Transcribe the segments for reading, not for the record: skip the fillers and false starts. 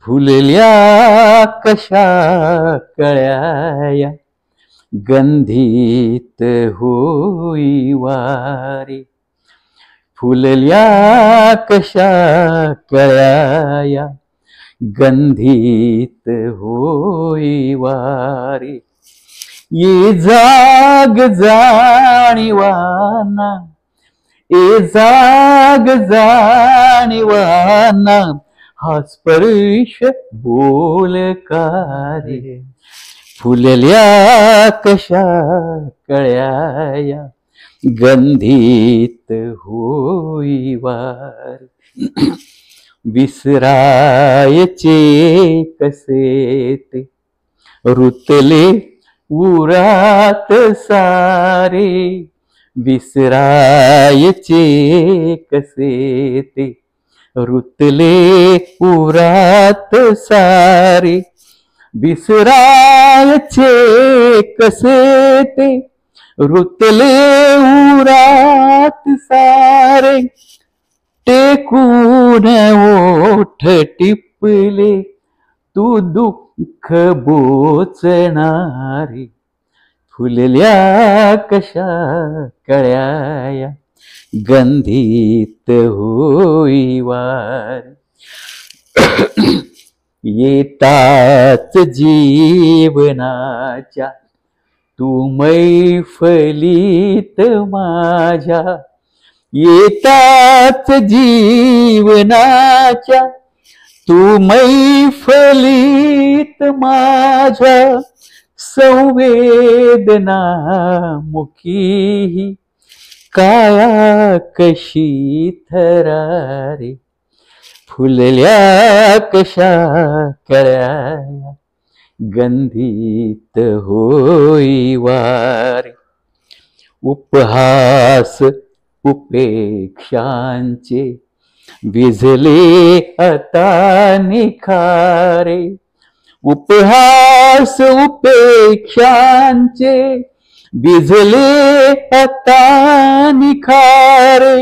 फुलल्या कशा कळ्या गंधीत होई वारी. फुलल्या कशा कळ्या गंधीत होई वारी. ये जाग जाणीवाना, ए जाग जाणीवाना, हा स्पर्श बोलकारी. फुलल्या कशा कळ्या गंधीत होई वारी. विसरायचे कसे ते रुतले उरात सारे. विसरायचे कसे ते रुतले उरात सारे. विसरायचे कसे ते रुतले उरात सारे. टेकून ओठ टिपले तू दुःख बोचणारी. फुलल्या कशा कळ्या गंधीत होई वारी. येताच जीवनाच्या तू मैफलीत माझ्या. येताच जीवनाच्या तू मैफलीत माझ्या. संवेदना मुखी काया कशी थरारी. फुलल्या कशा कळ्या गंधीत होई वारी. उपहास उपेक्षांचे विझले आता निखारे. उपहास उपेक्षांचे विझले आता निखारे.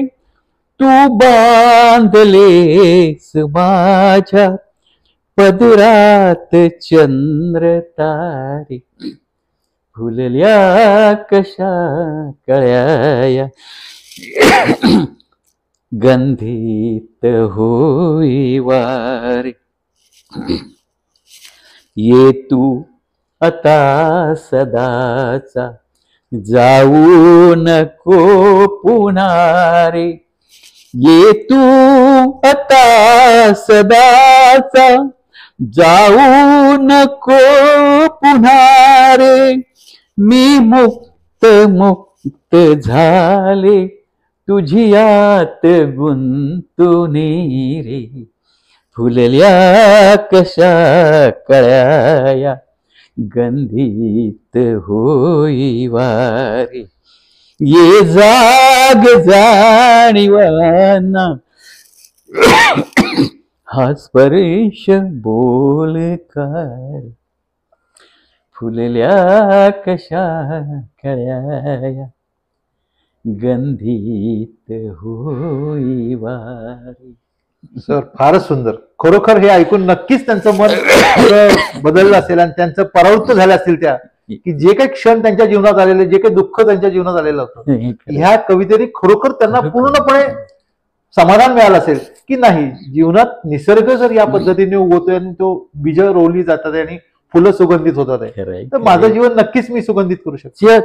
तू बांधलेस माझ्या पदरात चंद्र तारे. फुलल्या कशा कळ्या गंधीत होई वारी. ये तू आता सदाचा जाऊ नको पुन्हा रे. ये तू आता सदाचा जाऊ नको पुन्हा रे. मी मुक्त मुक्त झाले तुझियात गुंतुनी रे. फुलल्या कशा कळ्या गंधीत होई वारी. ये जाग जाणीवाना, हा स्पर्श बोलकार. फुलल्या कशा कळ्या गंधीत होई वारी. सर फारच सुंदर. खरोखर हे ऐकून नक्कीच त्यांचं मन बदललं असेल आणि त्यांचं परावृत्त झाले असतील त्या की जे काही क्षण त्यांच्या जीवनात आलेले, जे काही दुःख त्यांच्या जीवनात आलेलं होतं, ह्या कवितेने खरोखर त्यांना पूर्णपणे समाधान मिळालं असेल की नाही, जीवनात निसर्ग जर या पद्धतीने उगवतोय आणि तो बीज रोवली जातात आणि फुलं सुगंधित होतात आहे, तर माझं जीवन नक्कीच मी सुगंधित करू शकतो.